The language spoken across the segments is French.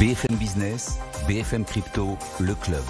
BFM Business, BFM Crypto, le club.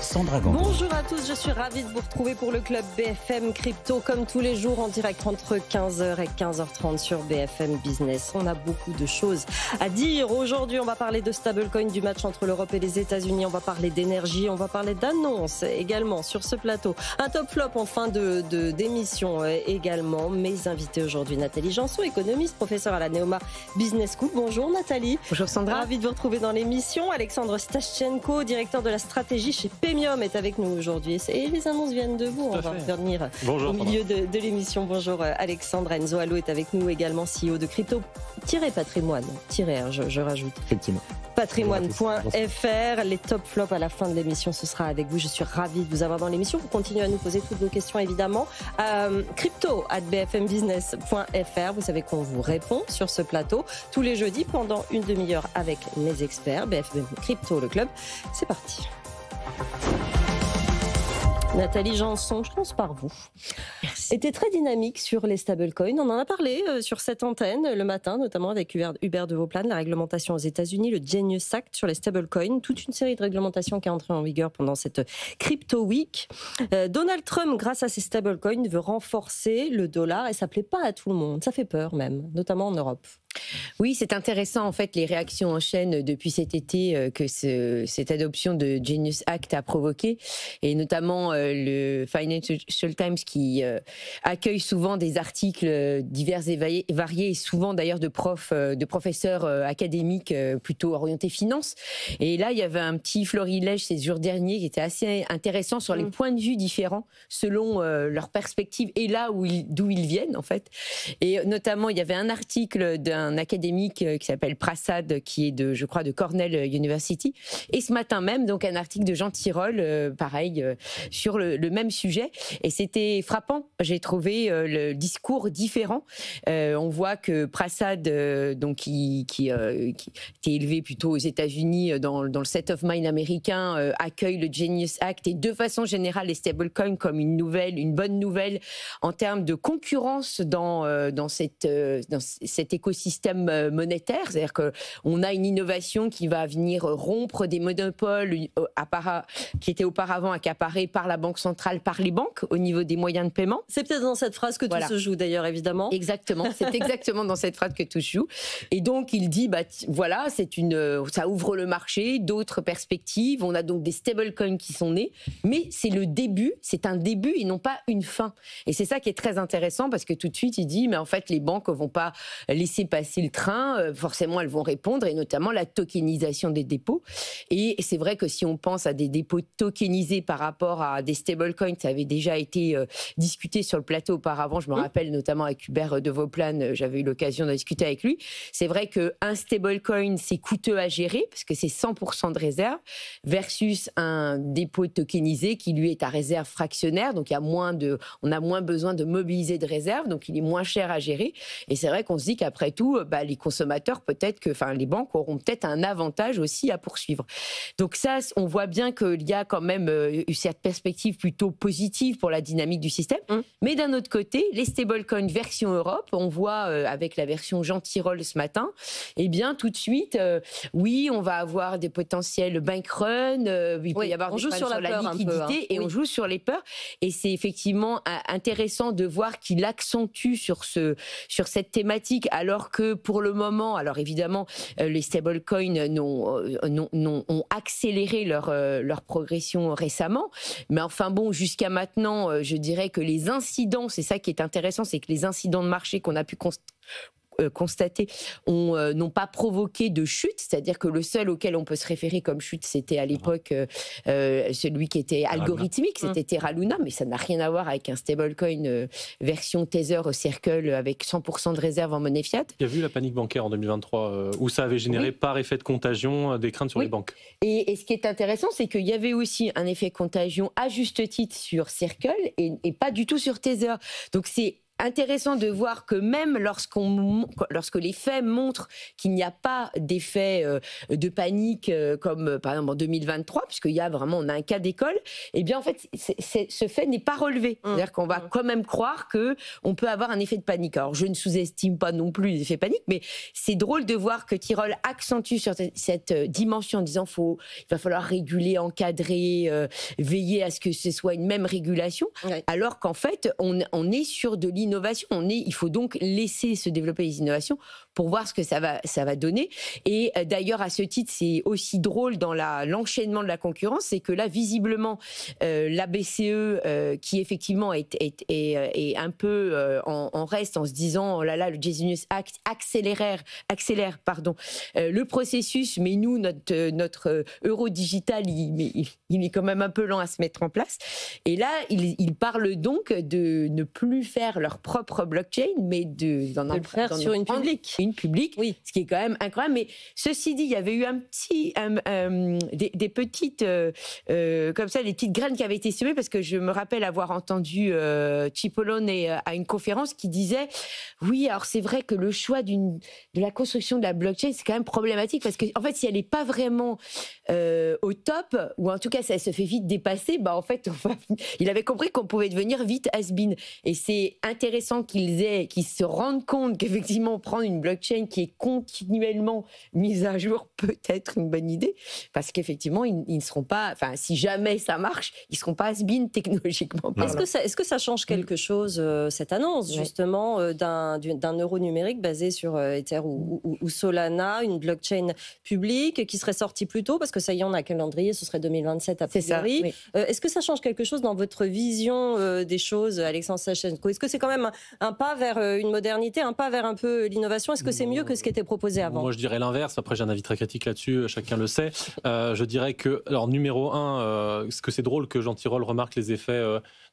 Sandra Gandour. Bonjour à tous, je suis ravie de vous retrouver pour le club BFM Crypto, comme tous les jours en direct entre 15h et 15h30 sur BFM Business. On a beaucoup de choses à dire. Aujourd'hui, on va parler de stablecoin, du match entre l'Europe et les États-Unis. On va parler d'énergie, on va parler d'annonces également sur ce plateau. Un top flop en fin d'émission également. Mes invités aujourd'hui, Nathalie Janson, économiste, professeure à la Neoma Business School. Bonjour Nathalie. Bonjour Sandra. Ravi de vous retrouver dans l'émission. Alexandre Stashchenko, directeur de la stratégie chez Pemium, est avec nous aujourd'hui. Et les annonces viennent de vous. On va revenir au milieu de l'émission. Bonjour Alexandre. Enzo Allo est avec nous également, CEO de Crypto-Patrimoine. Je rajoute. Effectivement. Patrimoine.fr. Les top flops à la fin de l'émission, ce sera avec vous. Je suis ravie de vous avoir dans l'émission. Vous continuez à nous poser toutes vos questions évidemment. Crypto@bfmbusiness.fr. Vous savez qu'on vous répond sur ce plateau tous les jeudis pendant une demi-heure avec mes experts. BFM Crypto, le club. C'est parti. Nathalie Janson, je commence par vous. Merci. Était très dynamique sur les stablecoins. On en a parlé sur cette antenne le matin, notamment avec Hubert de Vauplane, la réglementation aux États-Unis, le Genius Act sur les stablecoins, toute une série de réglementations qui est entrée en vigueur pendant cette Crypto Week. Donald Trump, grâce à ces stablecoins, veut renforcer le dollar et ça plaît pas à tout le monde. Ça fait peur même, notamment en Europe. Oui, c'est intéressant en fait les réactions en chaîne depuis cet été que cette adoption de Genius Act a provoqué, et notamment le Financial Times qui accueille souvent des articles divers et variés, et souvent d'ailleurs de professeurs académiques plutôt orientés finance. Et là, il y avait un petit florilège ces jours derniers qui était assez intéressant sur les points de vue différents selon leur perspective et là d'où ils viennent en fait. Et notamment, il y avait un article d'un académique qui s'appelle Prasad, qui est de Cornell University. Et ce matin même, donc un article de Jean Tirole, pareil, sur le même sujet. Et c'était frappant, j'ai trouvé le discours différent. On voit que Prasad, donc qui était élevé plutôt aux États-Unis dans le set of mind américain, accueille le Genius Act et de façon générale les stablecoins comme une bonne nouvelle en termes de concurrence dans cet écosystème monétaire, c'est-à-dire qu'on a une innovation qui va venir rompre des monopoles qui étaient auparavant accaparés par la Banque centrale, par les banques, au niveau des moyens de paiement. C'est peut-être dans cette phrase que tout se joue d'ailleurs, évidemment. Exactement, c'est exactement dans cette phrase que tout se joue. Et donc il dit, voilà, ça ouvre le marché, d'autres perspectives, on a donc des stablecoins qui sont nés, mais c'est un début et non pas une fin. Et c'est ça qui est très intéressant, parce que tout de suite il dit, mais en fait les banques vont pas laisser passer le train, forcément elles vont répondre, et notamment la tokenisation des dépôts. Et c'est vrai que si on pense à des dépôts tokenisés par rapport à des stablecoins, ça avait déjà été discuté sur le plateau auparavant, je me rappelle notamment avec Hubert de Vauplane, j'avais eu l'occasion de discuter avec lui. C'est vrai qu'un stablecoin c'est coûteux à gérer, parce que c'est 100% de réserve, versus un dépôt tokenisé qui lui est à réserve fractionnaire, donc on a moins besoin de mobiliser de réserve, donc il est moins cher à gérer. Et c'est vrai qu'on se dit qu'après tout, les consommateurs, les banques auront peut-être un avantage aussi à poursuivre. Donc ça, on voit bien qu'il y a quand même eu cette perspective plutôt positive pour la dynamique du système. Mais d'un autre côté, les stablecoins version Europe, on voit avec la version Jean Tirole ce matin, eh bien tout de suite, oui, on va avoir des potentiels bank run, il peut y avoir des problèmes sur la liquidité, et on joue sur les peurs. Et c'est effectivement intéressant de voir qu'il accentue sur cette thématique, alors que pour le moment, alors évidemment, les stablecoins ont accéléré leur progression récemment, mais enfin bon, jusqu'à maintenant, je dirais que les incidents, c'est ça qui est intéressant, c'est que les incidents de marché qu'on a pu constatés n'ont pas provoqué de chute, c'est-à-dire que le seul auquel on peut se référer comme chute, c'était à l'époque celui qui était algorithmique, c'était Terra Luna, mais ça n'a rien à voir avec un stablecoin version Tether Circle avec 100% de réserve en monnaie fiat. Il y a vu la panique bancaire en 2023 où ça avait généré par effet de contagion des craintes sur les banques. Et ce qui est intéressant, c'est qu'il y avait aussi un effet contagion à juste titre sur Circle et pas du tout sur Tether. Donc c'est intéressant de voir que même lorsque les faits montrent qu'il n'y a pas d'effet de panique comme par exemple en 2023, puisqu'il y a vraiment, on a un cas d'école, eh bien en fait ce fait n'est pas relevé. C'est-à-dire qu'on va quand même croire qu'on peut avoir un effet de panique. Alors je ne sous-estime pas non plus les effets de panique, mais c'est drôle de voir que Tyrol accentue sur cette dimension en disant il va falloir réguler, encadrer, veiller à ce que ce soit une même régulation, alors qu'en fait on est sur de l'innovation. Il faut donc laisser se développer les innovations pour voir ce que ça va donner. Et d'ailleurs, à ce titre, c'est aussi drôle dans l'enchaînement de la concurrence, c'est que là, visiblement, la BCE, qui effectivement est un peu en reste, en se disant, oh là là, le Genius Act accélère le processus, mais nous, notre euro digital, il est quand même un peu lent à se mettre en place. Et là, ils parlent donc de ne plus faire leur propre blockchain, mais de le faire sur une publique, oui. Ce qui est quand même incroyable. Mais ceci dit, il y avait eu des petites comme ça, des petites graines qui avaient été semées, parce que je me rappelle avoir entendu Cipollone à une conférence qui disait oui, alors c'est vrai que le choix de la construction de la blockchain, c'est quand même problématique, parce que en fait, si elle n'est pas vraiment au top, ou en tout cas, ça se fait vite dépasser, bah en fait, il avait compris qu'on pouvait devenir vite has-been. Et c'est intéressant qu'ils se rendent compte qu'effectivement, prendre une blockchain qui est continuellement mise à jour peut être une bonne idée, parce qu'effectivement, ils ne seront pas, enfin, si jamais ça marche, ils ne seront pas has-been technologiquement. Est-ce que ça change quelque chose, cette annonce, justement, d'un euro numérique basé sur Ether ou Solana, une blockchain publique qui serait sortie plus tôt, parce que ça y est, on a un calendrier, ce serait 2027 a priori. Oui. Est-ce que ça change quelque chose dans votre vision des choses, Alexandre Sachenko? Est-ce que c'est quand même un pas vers une modernité, un pas vers un peu l'innovation? Est-ce que c'est mieux que ce qui était proposé avant? Moi, je dirais l'inverse. Après, j'ai un avis très critique là-dessus, chacun le sait. Je dirais que, alors, numéro un, ce que c'est drôle que Jean Tirole remarque les effets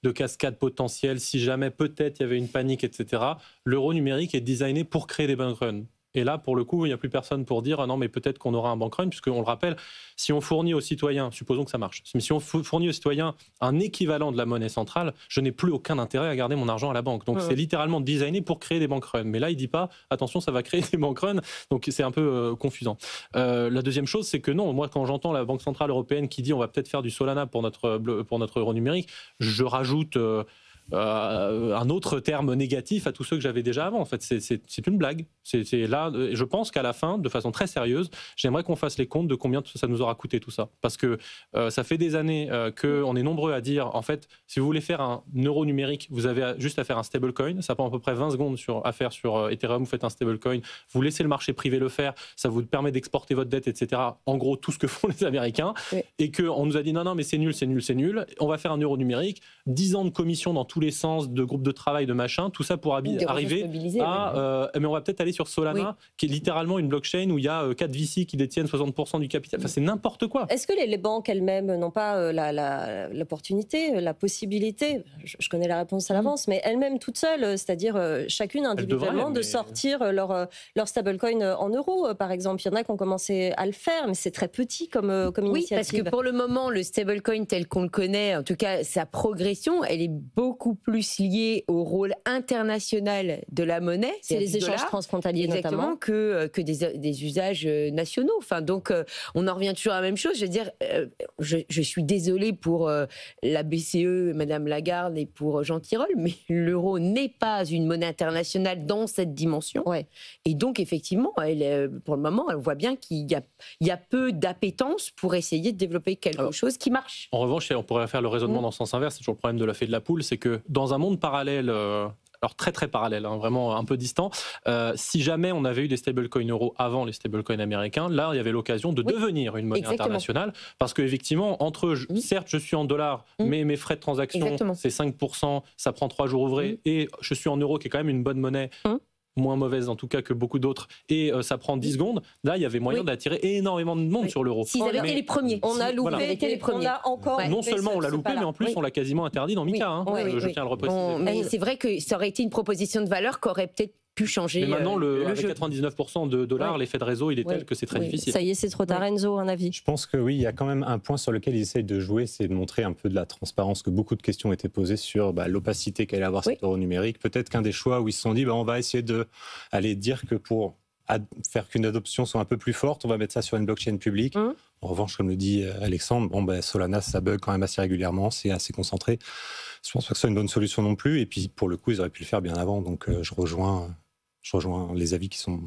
de cascade potentiels, si jamais peut-être il y avait une panique, etc. L'euro numérique est designé pour créer des bank runs. Et là, pour le coup, il n'y a plus personne pour dire non, mais peut-être qu'on aura un bank run, puisqu'on le rappelle, si on fournit aux citoyens, supposons que ça marche, mais si on fournit aux citoyens un équivalent de la monnaie centrale, je n'ai plus aucun intérêt à garder mon argent à la banque. Donc c'est littéralement designé pour créer des bank runs. Mais là, il ne dit pas attention, ça va créer des bank runs. Donc c'est un peu confusant. La deuxième chose, c'est que non, moi, quand j'entends la Banque Centrale Européenne qui dit on va peut-être faire du Solana pour notre euro numérique, je rajoute un autre terme négatif à tous ceux que j'avais déjà avant. En fait, c'est une blague. C'est là, je pense qu'à la fin, de façon très sérieuse, j'aimerais qu'on fasse les comptes de combien ça nous aura coûté tout ça. Parce que ça fait des années qu'on est nombreux à dire, en fait, si vous voulez faire un euro numérique, vous avez juste à faire un stablecoin. Ça prend à peu près 20 secondes à faire sur Ethereum. Vous faites un stablecoin, vous laissez le marché privé le faire, ça vous permet d'exporter votre dette, etc. En gros, tout ce que font les Américains. Oui. Et qu'on nous a dit non, mais c'est nul. On va faire un euro numérique. 10 ans de commission dans tous les sens, de groupes de travail, de machin, tout ça pour arriver à... mais on va peut-être aller sur Solana, qui est littéralement une blockchain où il y a 4 VC qui détiennent 60% du capital. Enfin, c'est n'importe quoi. Est-ce que les banques elles-mêmes n'ont pas l'opportunité, la possibilité, je connais la réponse à l'avance, mais elles-mêmes toutes seules, c'est-à-dire chacune individuellement, de sortir leur stablecoin en euros, par exemple? Il y en a qui ont commencé à le faire, mais c'est très petit comme initiative. Oui, parce que pour le moment, le stablecoin tel qu'on le connaît, en tout cas sa progression, elle est beaucoup plus liée au rôle international de la monnaie. C'est les échanges transfrontaliers exactement, notamment. Que des usages nationaux. Enfin, donc, on en revient toujours à la même chose. Je veux dire, je suis désolée pour la BCE, Madame Lagarde, et pour Jean Tirole, mais l'euro n'est pas une monnaie internationale dans cette dimension. Ouais. Et donc, effectivement, pour le moment, on voit bien qu'il y a peu d'appétence pour essayer de développer quelque chose qui marche. En revanche, on pourrait faire le raisonnement dans le sens inverse. C'est toujours le problème de la fée de la poule, c'est que dans un monde parallèle, alors très très parallèle, hein, vraiment un peu distant, si jamais on avait eu des stablecoins euros avant les stablecoins américains, là il y avait l'occasion de devenir une monnaie internationale, parce qu'effectivement, certes je suis en dollars, mais mes frais de transaction c'est 5%, ça prend 3 jours ouvrés, et je suis en euros qui est quand même une bonne monnaie, moins mauvaise en tout cas que beaucoup d'autres, et ça prend 10 secondes, là il y avait moyen d'attirer énormément de monde sur l'euro. S'ils avaient été les premiers, on a loupé, les premiers. Non seulement on l'a loupé, mais en plus on l'a quasiment interdit dans MiCA, je tiens à le repréciser. Mais c'est vrai que ça aurait été une proposition de valeur qui aurait peut-être pu changer. Mais maintenant, avec jeu. 99% de dollars, l'effet de réseau, il est tel que c'est très difficile. Ça y est, c'est trop tard. Enzo, un avis? Je pense que oui, il y a quand même un point sur lequel ils essayent de jouer, c'est de montrer un peu de la transparence, que beaucoup de questions étaient posées sur l'opacité qu'allait avoir cet euro numérique. Peut-être qu'un des choix où ils se sont dit, on va essayer d'aller dire que pour faire qu'une adoption soit un peu plus forte, on va mettre ça sur une blockchain publique. En revanche, comme le dit Alexandre, Solana, ça bug quand même assez régulièrement, c'est assez concentré. Je pense pas que ce soit une bonne solution non plus. Et puis, pour le coup, ils auraient pu le faire bien avant. Donc, je rejoins les avis qui sont...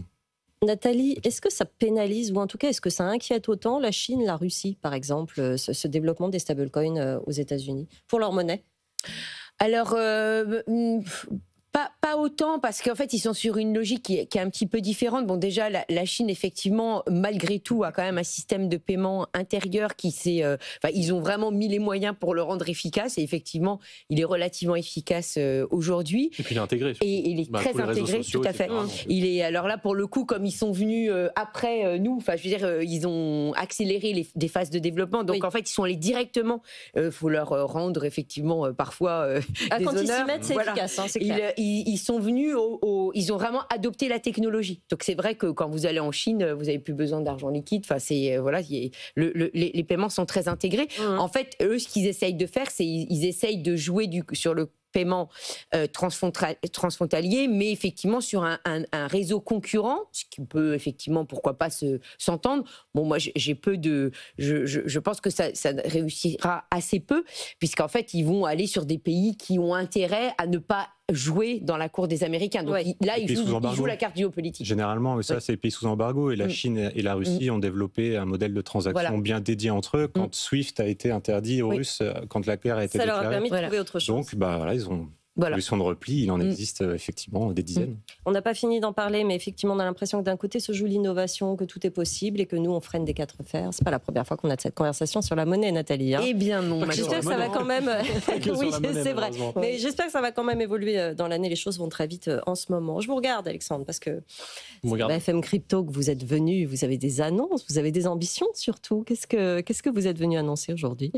Nathalie, est-ce que ça pénalise, ou en tout cas, est-ce que ça inquiète autant la Chine, la Russie, par exemple, ce développement des stablecoins aux États-Unis, pour leur monnaie? Alors, pas autant, parce qu'en fait, ils sont sur une logique qui est un petit peu différente. Bon, déjà, la Chine, effectivement, malgré tout, a quand même un système de paiement intérieur qui ils ont vraiment mis les moyens pour le rendre efficace. Et effectivement, il est relativement efficace aujourd'hui. Et puis, il est intégré. Et il est très intégré, tout à fait. Il est, alors là, pour le coup, comme ils sont venus après nous, je veux dire, ils ont accéléré des phases de développement. Donc, en fait, ils sont allés directement. Faut leur rendre, effectivement, parfois des quand honneurs. Ils s'y mettent, c'est efficace, hein, c'est clair. Ils sont venus ils ont vraiment adopté la technologie. Donc c'est vrai que quand vous allez en Chine, vous n'avez plus besoin d'argent liquide. Enfin, les paiements sont très intégrés. En fait, eux, ce qu'ils essayent de faire, c'est ils essayent de jouer sur le paiement transfrontalier, mais effectivement sur un réseau concurrent, ce qui peut effectivement, pourquoi pas, s'entendre. Bon, moi, je pense que ça réussira assez peu, puisqu'en fait, ils vont aller sur des pays qui ont intérêt à ne pas jouer dans la cour des Américains. Donc là, ils jouent la carte géopolitique. Généralement, ça, c'est les pays sous embargo. Et la Chine et la Russie ont développé un modèle de transaction bien dédié entre eux. Quand SWIFT a été interdit aux Russes, quand la guerre a été déclarée. Ça leur a permis de trouver autre chose. Donc, ils ont une solution de repli. Il en existe effectivement des dizaines. On n'a pas fini d'en parler, mais effectivement, on a l'impression que d'un côté se joue l'innovation, que tout est possible et que nous, on freine des quatre fers. C'est pas la première fois qu'on a cette conversation sur la monnaie, Nathalie. Eh bien non, j'espère que ça va quand même... oui, c'est vrai. Mais j'espère que ça va quand même évoluer dans l'année. Les choses vont très vite en ce moment. Je vous regarde, Alexandre, parce que BFM Crypto, que vous êtes venu, vous avez des annonces, vous avez des ambitions surtout. Qu'est-ce que vous êtes venu annoncer aujourd'hui ?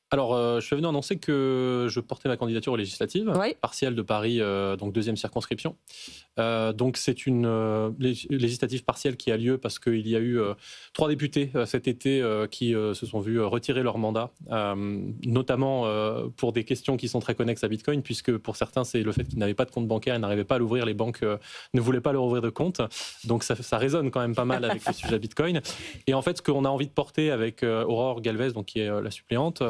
Alors, je suis venu annoncer que je portais ma candidature aux législatives, partielle de Paris, donc deuxième circonscription. Donc, c'est une législative partielle qui a lieu parce qu'il y a eu 3 députés cet été qui se sont vus retirer leur mandat, notamment pour des questions qui sont très connexes à Bitcoin, puisque pour certains, c'est le fait qu'ils n'avaient pas de compte bancaire et n'arrivaient pas à l'ouvrir. Les banques ne voulaient pas leur ouvrir de compte. Donc, ça résonne quand même pas mal avec le sujet Bitcoin. Et en fait, ce qu'on a envie de porter avec Aurore Galvez, donc, qui est la suppléante,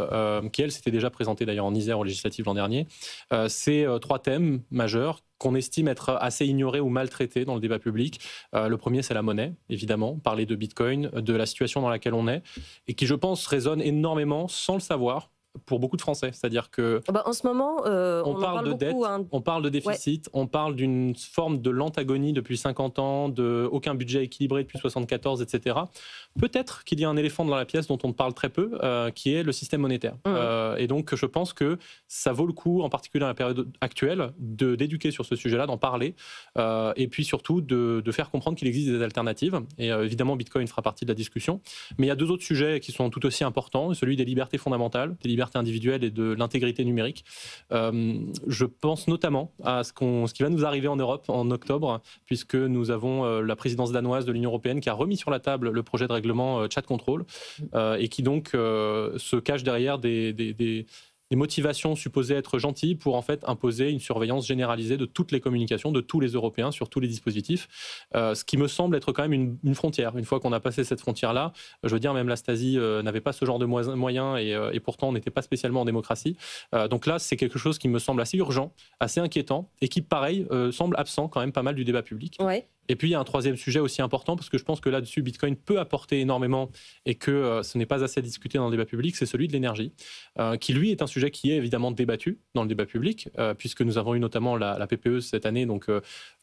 qui elle s'était déjà présentée d'ailleurs en Isère aux législatives l'an dernier, c'est 3 thèmes majeurs qu'on estime être assez ignorés ou maltraités dans le débat public. Le premier, c'est la monnaie, évidemment, parler de Bitcoin, de la situation dans laquelle on est, et qui, je pense, résonne énormément, sans le savoir, pour beaucoup de Français. C'est-à-dire que en ce moment, on parle de dette, on parle de déficit, on parle d'une forme de lente agonie depuis 50 ans, de aucun budget équilibré depuis 74, etc. Peut-être qu'il y a un éléphant dans la pièce dont on parle très peu, qui est le système monétaire. Et donc, je pense que ça vaut le coup, en particulier dans la période actuelle, d'éduquer sur ce sujet-là, d'en parler, et puis surtout de faire comprendre qu'il existe des alternatives. Et évidemment, Bitcoin fera partie de la discussion. Mais il y a 2 autres sujets qui sont tout aussi importants, celui des libertés fondamentales, des libertés individuelle et de l'intégrité numérique. Je pense notamment à ce qui va nous arriver en Europe en octobre, puisque nous avons la présidence danoise de l'Union européenne qui a remis sur la table le projet de règlement Chat Control et qui donc se cache derrière des motivations supposées être gentilles pour en fait imposer une surveillance généralisée de toutes les communications de tous les Européens sur tous les dispositifs, ce qui me semble être quand même une frontière. Une fois qu'on a passé cette frontière-là, je veux dire, même la Stasi n'avait pas ce genre de moyens et pourtant on n'était pas spécialement en démocratie. Donc là, c'est quelque chose qui me semble assez urgent, assez inquiétant et qui, pareil, semble absent quand même pas mal du débat public. Et puis, il y a un troisième sujet aussi important, parce que je pense que là-dessus, Bitcoin peut apporter énormément et que ce n'est pas assez discuté dans le débat public, c'est celui de l'énergie, qui, lui, est un sujet qui est évidemment débattu dans le débat public, puisque nous avons eu notamment la PPE cette année, donc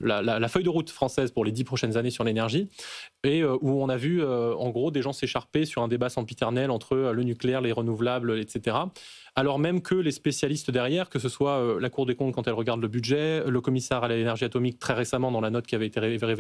la feuille de route française pour les 10 prochaines années sur l'énergie, et où on a vu, en gros, des gens s'écharper sur un débat sempiternel entre le nucléaire, les renouvelables, etc., alors même que les spécialistes derrière, que ce soit la Cour des comptes quand elle regarde le budget, le commissaire à l'énergie atomique très récemment dans la note qui avait été révélée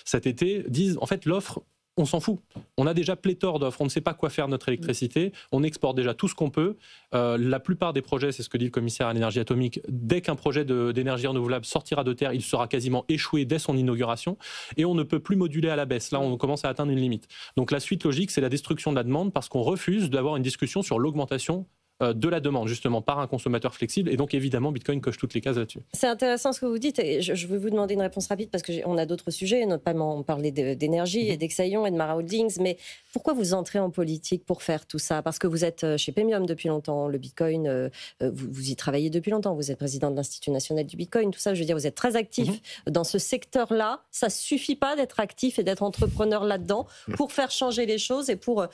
cet été, disent en fait l'offre on s'en fout. On a déjà pléthore d'offres. On ne sait pas quoi faire de notre électricité. On exporte déjà tout ce qu'on peut. La plupart des projets, c'est ce que dit le commissaire à l'énergie atomique, dès qu'un projet d'énergie renouvelable sortira de terre, il sera quasiment échoué dès son inauguration. Et on ne peut plus moduler à la baisse. Là, on commence à atteindre une limite. Donc la suite logique, c'est la destruction de la demande parce qu'on refuse d'avoir une discussion sur l'augmentation de la demande, justement, par un consommateur flexible. Et donc, évidemment, Bitcoin coche toutes les cases là-dessus. C'est intéressant ce que vous dites. Et je veux vous demander une réponse rapide parce qu'on a d'autres sujets, notamment on parlait d'énergie et d'Exaion et de Mara Holdings. Mais pourquoi vous entrez en politique pour faire tout ça? Parce que vous êtes chez Paymium depuis longtemps. Le Bitcoin, vous y travaillez depuis longtemps. Vous êtes président de l'Institut national du Bitcoin. Tout ça, je veux dire, vous êtes très actif dans ce secteur-là. Ça ne suffit pas d'être actif et d'être entrepreneur là-dedans pour faire changer les choses et pour,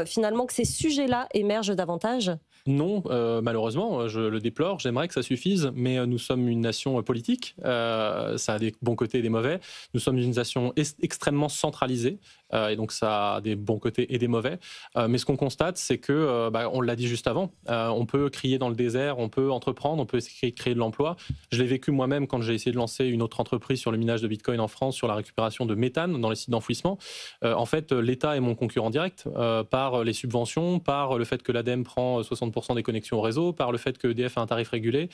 finalement, que ces sujets-là émergent davantage? Non, malheureusement, je le déplore. J'aimerais que ça suffise, mais nous sommes une nation politique. Ça a des bons côtés et des mauvais. Nous sommes une nation extrêmement centralisée. Et donc ça a des bons côtés et des mauvais. Mais ce qu'on constate, c'est que, on l'a dit juste avant, on peut crier dans le désert, on peut entreprendre, on peut essayer de créer de l'emploi. Je l'ai vécu moi-même quand j'ai essayé de lancer une autre entreprise sur le minage de Bitcoin en France, sur la récupération de méthane dans les sites d'enfouissement. En fait, l'État est mon concurrent direct par les subventions, par le fait que l'ADEME prend 60% des connexions au réseau, par le fait que EDF a un tarif régulé,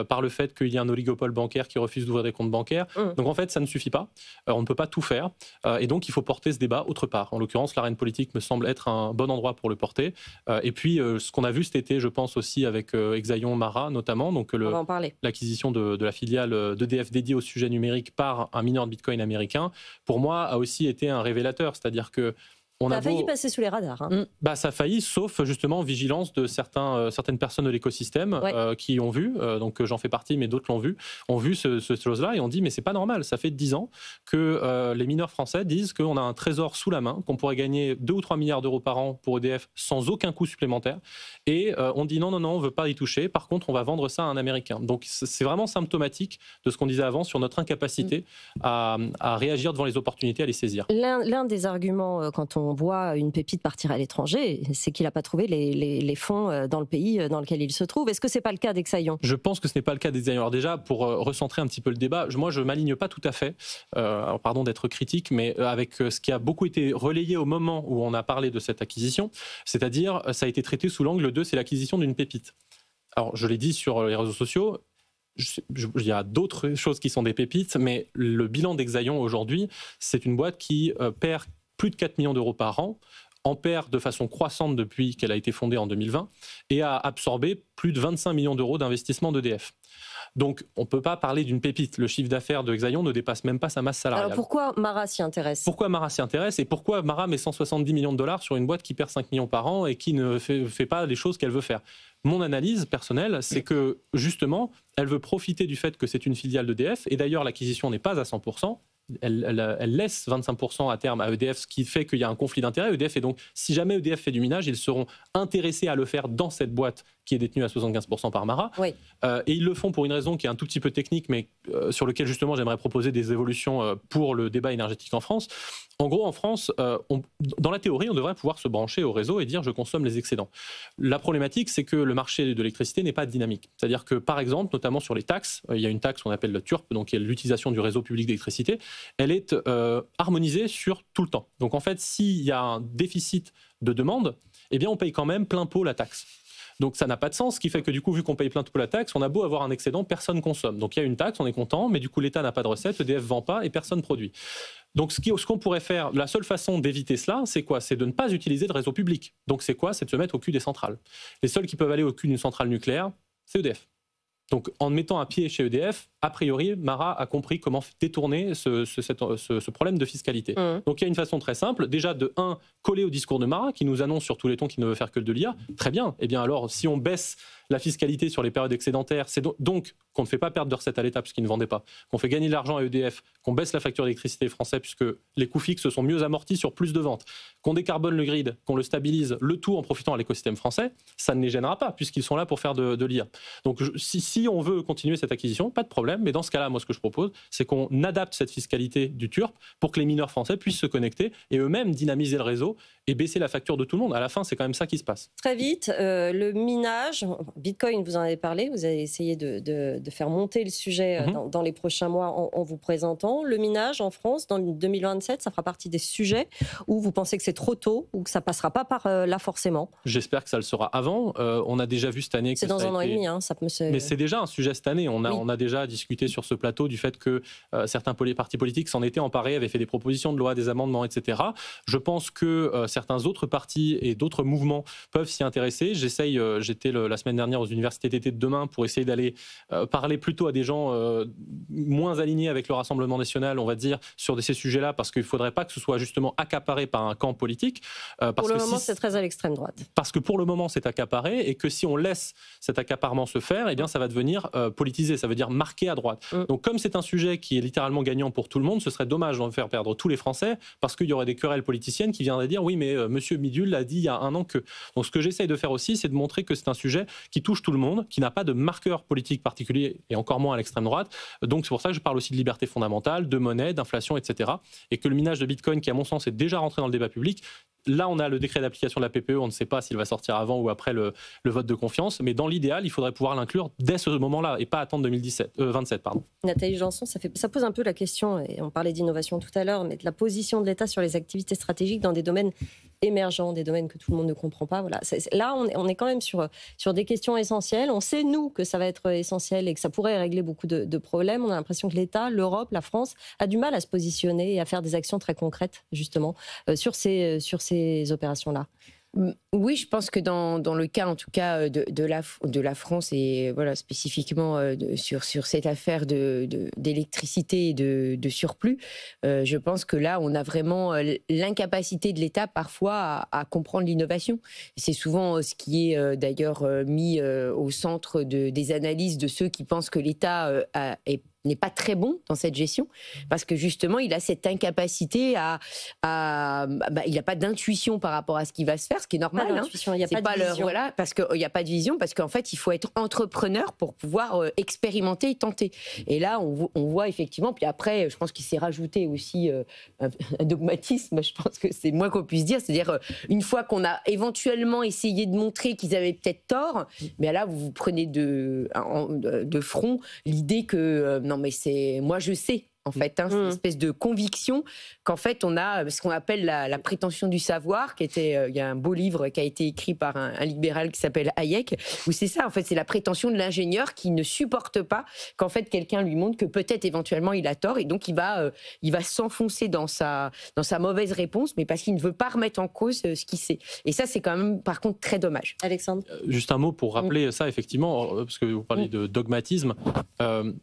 par le fait qu'il y a un oligopole bancaire qui refuse d'ouvrir des comptes bancaires. Donc en fait, ça ne suffit pas. On ne peut pas tout faire. Et donc, il faut porter ce débat autre part. En l'occurrence, l'arène politique me semble être un bon endroit pour le porter. Et puis, ce qu'on a vu cet été, je pense aussi avec Exaion Mara notamment, donc l'acquisition de la filiale d'EDF dédiée au sujet numérique par un mineur de Bitcoin américain, pour moi, a aussi été un révélateur. C'est-à-dire que ça a failli passer sous les radars. Ça a failli, sauf justement vigilance de certaines personnes de l'écosystème qui ont vu, donc j'en fais partie, mais d'autres l'ont vu, ont vu cette chose-là et ont dit mais c'est pas normal, ça fait 10 ans que les mineurs français disent qu'on a un trésor sous la main, qu'on pourrait gagner 2 ou 3 milliards d'euros par an pour EDF sans aucun coût supplémentaire. Et on dit non, on veut pas y toucher, par contre on va vendre ça à un Américain. Donc c'est vraiment symptomatique de ce qu'on disait avant sur notre incapacité à réagir devant les opportunités, à les saisir. L'un des arguments quand on voit une pépite partir à l'étranger, c'est qu'il n'a pas trouvé les fonds dans le pays dans lequel il se trouve. Est-ce que ce n'est pas le cas d'Exaion? Je pense que ce n'est pas le cas d'Exaion. Alors déjà, pour recentrer un petit peu le débat, moi je ne m'aligne pas tout à fait, alors pardon d'être critique, mais avec ce qui a beaucoup été relayé au moment où on a parlé de cette acquisition, c'est-à-dire ça a été traité sous l'angle de c'est l'acquisition d'une pépite. Alors je l'ai dit sur les réseaux sociaux, il y a d'autres choses qui sont des pépites, mais le bilan d'Exaion aujourd'hui, c'est une boîte qui perd plus de 4 millions d'euros par an, en perd de façon croissante depuis qu'elle a été fondée en 2020 et a absorbé plus de 25 millions d'euros d'investissement d'EDF. Donc, on ne peut pas parler d'une pépite. Le chiffre d'affaires de Exaion ne dépasse même pas sa masse salariale. Alors, pourquoi Mara s'y intéresse? Pourquoi Mara s'y intéresse et pourquoi Mara met 170 millions de dollars sur une boîte qui perd 5 millions par an et qui ne fait pas les choses qu'elle veut faire? Mon analyse personnelle, c'est que, justement, elle veut profiter du fait que c'est une filiale d'EDF et d'ailleurs, l'acquisition n'est pas à 100%. Elle laisse 25% à terme à EDF, ce qui fait qu'il y a un conflit d'intérêts. EDF, et donc, si jamais EDF fait du minage, ils seront intéressés à le faire dans cette boîte qui est détenue à 75% par Mara. Oui. Et ils le font pour une raison qui est un tout petit peu technique, mais sur lequel justement j'aimerais proposer des évolutions pour le débat énergétique en France. En gros, en France, dans la théorie, on devrait pouvoir se brancher au réseau et dire je consomme les excédents. La problématique, c'est que le marché de l'électricité n'est pas dynamique. C'est-à-dire que, par exemple, notamment sur les taxes, il y a une taxe qu'on appelle le TURP, donc qui est l'utilisation du réseau public d'électricité. Elle est harmonisée sur tout le temps. Donc en fait, s'il y a un déficit de demande, eh bien on paye quand même plein pot la taxe. Donc ça n'a pas de sens, ce qui fait que du coup, vu qu'on paye plein pot la taxe, on a beau avoir un excédent, personne consomme. Donc il y a une taxe, on est content, mais du coup l'État n'a pas de recettes, EDF ne vend pas et personne produit. Donc ce qu'on pourrait faire, la seule façon d'éviter cela, c'est quoi? C'est de ne pas utiliser le réseau public. Donc c'est quoi? C'est de se mettre au cul des centrales. Les seuls qui peuvent aller au cul d'une centrale nucléaire, c'est EDF. Donc, en mettant un pied chez EDF, a priori, Mara a compris comment détourner ce problème de fiscalité. Donc, il y a une façon très simple. Déjà, coller au discours de Mara, qui nous annonce sur tous les tons qu'il ne veut faire que de l'IA. Très bien. Eh bien, alors, si on baisse la fiscalité sur les périodes excédentaires, c'est donc qu'on ne fait pas perdre de recettes à l'État puisqu'il ne vendait pas, qu'on fait gagner de l'argent à EDF, qu'on baisse la facture d'électricité française puisque les coûts fixes sont mieux amortis sur plus de ventes, qu'on décarbone le grid, qu'on le stabilise, le tout en profitant à l'écosystème français, ça ne les gênera pas puisqu'ils sont là pour faire de l'IA. Donc si on veut continuer cette acquisition, pas de problème. problème. Mais dans ce cas-là, moi, ce que je propose, c'est qu'on adapte cette fiscalité du TURP pour que les mineurs français puissent se connecter et eux-mêmes dynamiser le réseau et baisser la facture de tout le monde. À la fin, c'est quand même ça qui se passe. Très vite, le minage, Bitcoin, vous en avez parlé, vous avez essayé de faire monter le sujet dans les prochains mois en vous présentant. Le minage en France, dans 2027, ça fera partie des sujets où vous pensez que c'est trop tôt ou que ça passera pas par là forcément? J'espère que ça le sera avant. On a déjà vu cette année que c'est dans ça a un an et été... demi. Mais c'est déjà un sujet cette année. On a déjà discuté sur ce plateau du fait que certains partis politiques s'en étaient emparés, avaient fait des propositions de loi, des amendements, etc. Je pense que certains autres partis et d'autres mouvements peuvent s'y intéresser. J'étais la semaine dernière aux universités d'été de demain pour essayer d'aller parler plutôt à des gens moins alignés avec le Rassemblement national, on va dire, sur ces sujets-là, parce qu'il ne faudrait pas que ce soit justement accaparé par un camp politique. Pour le moment, c'est très à l'extrême droite. Parce que pour le moment, c'est accaparé et que si on laisse cet accaparement se faire, eh bien, ça va devenir politisé, ça veut dire marqué à droite. Donc, comme c'est un sujet qui est littéralement gagnant pour tout le monde, ce serait dommage d'en faire perdre tous les Français parce qu'il y aurait des querelles politiciennes qui viendraient dire oui, mais monsieur Midul l'a dit il y a un an que. Donc, ce que j'essaye de faire aussi, c'est de montrer que c'est un sujet qui touche tout le monde, qui n'a pas de marqueur politique particulier et encore moins à l'extrême droite. Donc, c'est pour ça que je parle aussi de liberté fondamentale, de monnaie, d'inflation, etc. Et que le minage de Bitcoin, qui à mon sens est déjà rentré dans le débat public, là, on a le décret d'application de la PPE, on ne sait pas s'il va sortir avant ou après le vote de confiance, mais dans l'idéal, il faudrait pouvoir l'inclure dès ce moment-là et pas attendre 2027. Nathalie Janson, ça pose un peu la question, et on parlait d'innovation tout à l'heure, mais de la position de l'État sur les activités stratégiques dans des domaines émergents, des domaines que tout le monde ne comprend pas. Voilà. Là, on est quand même sur des questions essentielles. On sait, nous, que ça va être essentiel et que ça pourrait régler beaucoup de problèmes. On a l'impression que l'État, l'Europe, la France a du mal à se positionner et à faire des actions très concrètes, justement, sur ces opérations-là. Oui, je pense que dans le cas, en tout cas, de la France et voilà, spécifiquement sur cette affaire d'électricité et de surplus, je pense que là, on a vraiment l'incapacité de l'État parfois à comprendre l'innovation. C'est souvent ce qui est d'ailleurs mis au centre des analyses de ceux qui pensent que l'État n'est pas très bon dans cette gestion, parce que justement, il a cette incapacité il n'a pas d'intuition par rapport à ce qui va se faire, ce qui est normal. Il n'y a pas de vision. Voilà, parce qu'il n'y a pas de vision, parce qu'en fait, il faut être entrepreneur pour pouvoir expérimenter et tenter. Et là, on voit effectivement, puis après, je pense qu'il s'est rajouté aussi un dogmatisme, je pense que c'est moins qu'on puisse dire, c'est-à-dire une fois qu'on a éventuellement essayé de montrer qu'ils avaient peut-être tort, mais là, vous prenez de front l'idée que non, mais moi je sais. En fait, c'est une espèce de conviction qu'en fait on a ce qu'on appelle la prétention du savoir, il y a un beau livre qui a été écrit par un libéral qui s'appelle Hayek, où c'est ça, en fait, c'est la prétention de l'ingénieur qui ne supporte pas qu'en fait quelqu'un lui montre que peut-être éventuellement il a tort, et donc il va s'enfoncer dans sa mauvaise réponse, mais parce qu'il ne veut pas remettre en cause ce qu'il sait. Et ça, c'est quand même par contre très dommage. Alexandre, juste un mot pour rappeler ça, effectivement, parce que vous parlez de dogmatisme.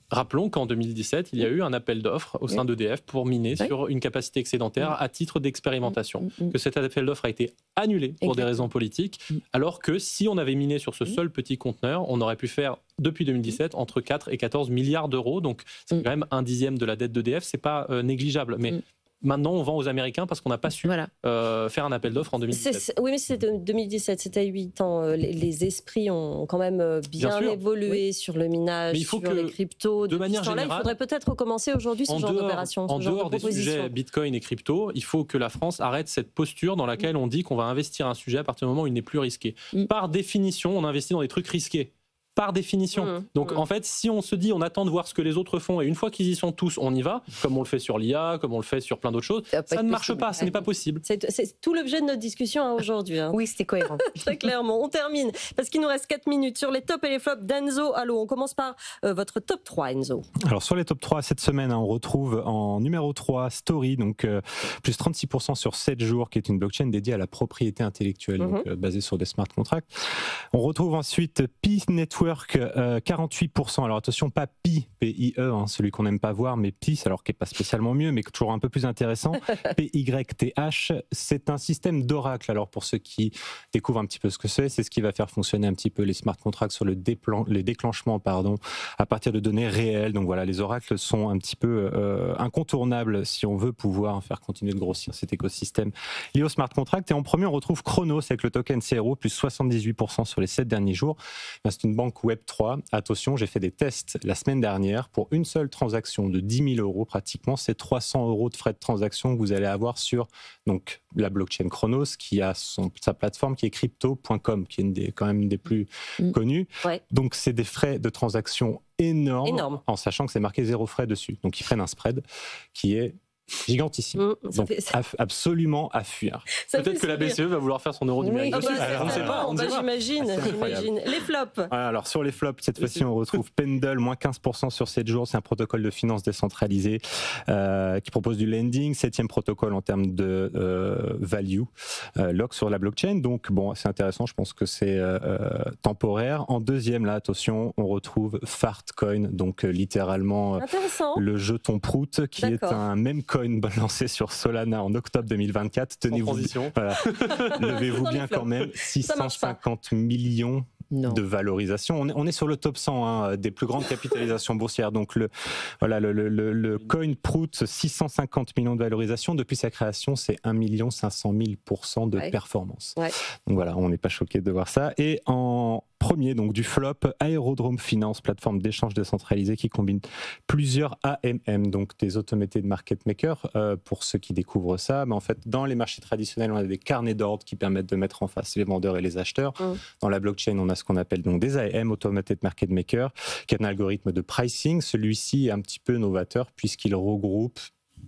Rappelons qu'en 2017, il y a eu un appel d'offres au sein d'EDF pour miner sur une capacité excédentaire à titre d'expérimentation. Que cet appel d'offres a été annulé pour des raisons politiques, alors que si on avait miné sur ce seul petit conteneur, on aurait pu faire depuis 2017 entre 4 et 14 milliards d'euros. Donc c'est quand même 1/10 de la dette d'EDF, c'est pas négligeable. Mais maintenant, on vend aux Américains parce qu'on n'a pas su faire un appel d'offres en 2017. Oui, mais c'était 2017, c'était 8 ans. Les esprits ont quand même bien évolué sur le minage, sur les cryptos. De manière générale, il faudrait peut-être recommencer aujourd'hui ce genre d'opération. En dehors des sujets Bitcoin et crypto, il faut que la France arrête cette posture dans laquelle on dit qu'on va investir un sujet à partir du moment où il n'est plus risqué. Par définition, on investit dans des trucs risqués. Par définition. Donc en fait, si on se dit on attend de voir ce que les autres font et une fois qu'ils y sont tous, on y va, comme on le fait sur l'IA, comme on le fait sur plein d'autres choses, ça ne marche pas, ce n'est pas possible. C'est tout l'objet de notre discussion aujourd'hui. Oui, c'était cohérent. Très clairement. On termine, parce qu'il nous reste 4 minutes sur les tops et les flops d'Enzo. Allô, on commence par votre top 3, Enzo. Alors sur les top 3, cette semaine, on retrouve en numéro 3 Story, donc plus 36% sur 7 jours, qui est une blockchain dédiée à la propriété intellectuelle, donc, basée sur des smart contracts. On retrouve ensuite Pi Network, 48%. Alors attention, pas Pi, P-I-E, celui qu'on n'aime pas voir, mais Pi, alors qui n'est pas spécialement mieux, mais toujours un peu plus intéressant. P-Y-T-H, c'est un système d'oracle. Alors pour ceux qui découvrent un petit peu ce que c'est ce qui va faire fonctionner un petit peu les smart contracts sur les déclenchements à partir de données réelles. Donc voilà, les oracles sont un petit peu incontournables si on veut pouvoir faire continuer de grossir cet écosystème lié au smart contract. Et en premier, on retrouve Chronos avec le token CRO, plus 78% sur les 7 derniers jours. C'est une banque donc Web3. Attention, j'ai fait des tests la semaine dernière. Pour une seule transaction de 10 000 euros, pratiquement, c'est 300 euros de frais de transaction que vous allez avoir sur donc, la blockchain Chronos, qui a sa plateforme qui est crypto.com, qui est quand même une des plus connues. Ouais. Donc, c'est des frais de transaction énormes, en sachant que c'est marqué 0 frais dessus. Donc, ils prennent un spread qui est gigantissime. Donc, absolument à fuir. Peut-être que la BCE va vouloir faire son euro numérique aussi. On ne sait pas. J'imagine. Les flops. Alors, sur les flops, cette fois-ci, on retrouve Pendle, moins 15% sur 7 jours. C'est un protocole de finance décentralisé qui propose du lending. 7e protocole en termes de value lock sur la blockchain. Donc, bon, c'est intéressant. Je pense que c'est temporaire. En deuxième, là, attention, on retrouve Fartcoin. Donc, littéralement, le jeton prout qui est un même coin balancé sur Solana en octobre 2024. Tenez-vous, voilà. Levez-vous bien quand même, 650 millions de valorisation. On est sur le top 100 des plus grandes capitalisations boursières. Donc le coin Prout, 650 millions de valorisation. Depuis sa création, c'est 1 500 000% de performance. Ouais. Donc voilà, on n'est pas choqué de voir ça. Et en premier, donc du flop, Aerodrome Finance, plateforme d'échange décentralisée qui combine plusieurs AMM, donc des automated market makers, pour ceux qui découvrent ça. Mais en fait, dans les marchés traditionnels, on a des carnets d'ordre qui permettent de mettre en face les vendeurs et les acheteurs. Dans la blockchain, on a ce qu'on appelle donc des AMM, automated market makers, qui est un algorithme de pricing. Celui-ci est un petit peu novateur puisqu'il regroupe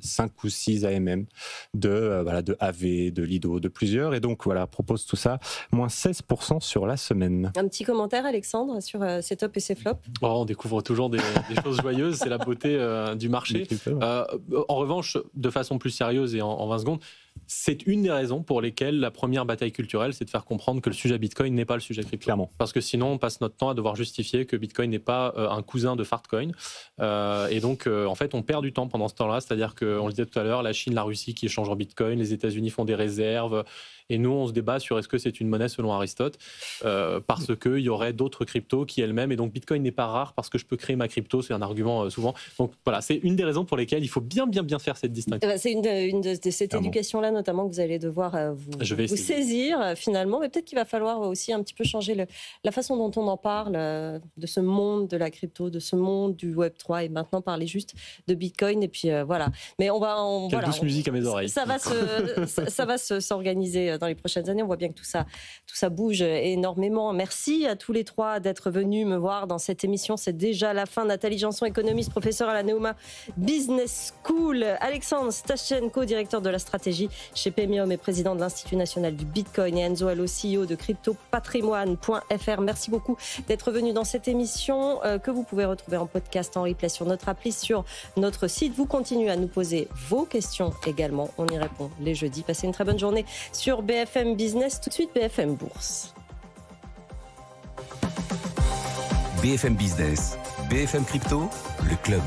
5 ou 6 AMM de AV, de Lido, de plusieurs. Et donc, voilà, propose tout ça. Moins 16% sur la semaine. Un petit commentaire, Alexandre, sur ces tops et ces flops? On découvre toujours des choses joyeuses. C'est la beauté du marché. En revanche, de façon plus sérieuse et en 20 secondes, c'est une des raisons pour lesquelles la première bataille culturelle, c'est de faire comprendre que le sujet Bitcoin n'est pas le sujet crypto. Clairement. Parce que sinon, on passe notre temps à devoir justifier que Bitcoin n'est pas un cousin de Fartcoin. Et donc, en fait, on perd du temps pendant ce temps-là. C'est-à-dire qu'on le disait tout à l'heure, la Chine, la Russie qui échangent en Bitcoin, les États-Unis font des réserves. Et nous, on se débat sur est-ce que c'est une monnaie selon Aristote, parce qu'il y aurait d'autres cryptos qui elles-mêmes. Et donc, Bitcoin n'est pas rare parce que je peux créer ma crypto. C'est un argument souvent. Donc, voilà, c'est une des raisons pour lesquelles il faut bien faire cette distinction. C'est une de cette éducation-là, notamment, que vous allez devoir vous saisir, finalement. Mais peut-être qu'il va falloir aussi un petit peu changer la façon dont on en parle de ce monde de la crypto, de ce monde du Web3, et maintenant parler juste de Bitcoin. Et puis, voilà. Mais Quelle douce musique à mes oreilles. Ça va s'organiser dans les prochaines années. On voit bien que tout ça bouge énormément. Merci à tous les trois d'être venus me voir dans cette émission. C'est déjà la fin. Nathalie Janson, économiste, professeure à la Neoma Business School. Alexandre Stachenko, directeur de la stratégie chez Pemium et président de l'Institut national du Bitcoin. Et Enzo Allo, CEO de cryptopatrimoine.fr. Merci beaucoup d'être venus dans cette émission que vous pouvez retrouver en podcast, en replay sur notre appli, sur notre site. Vous continuez à nous poser vos questions également. On y répond les jeudis. Passez une très bonne journée sur BFM Business. Tout de suite, BFM Bourse. BFM Business, BFM Crypto, le club.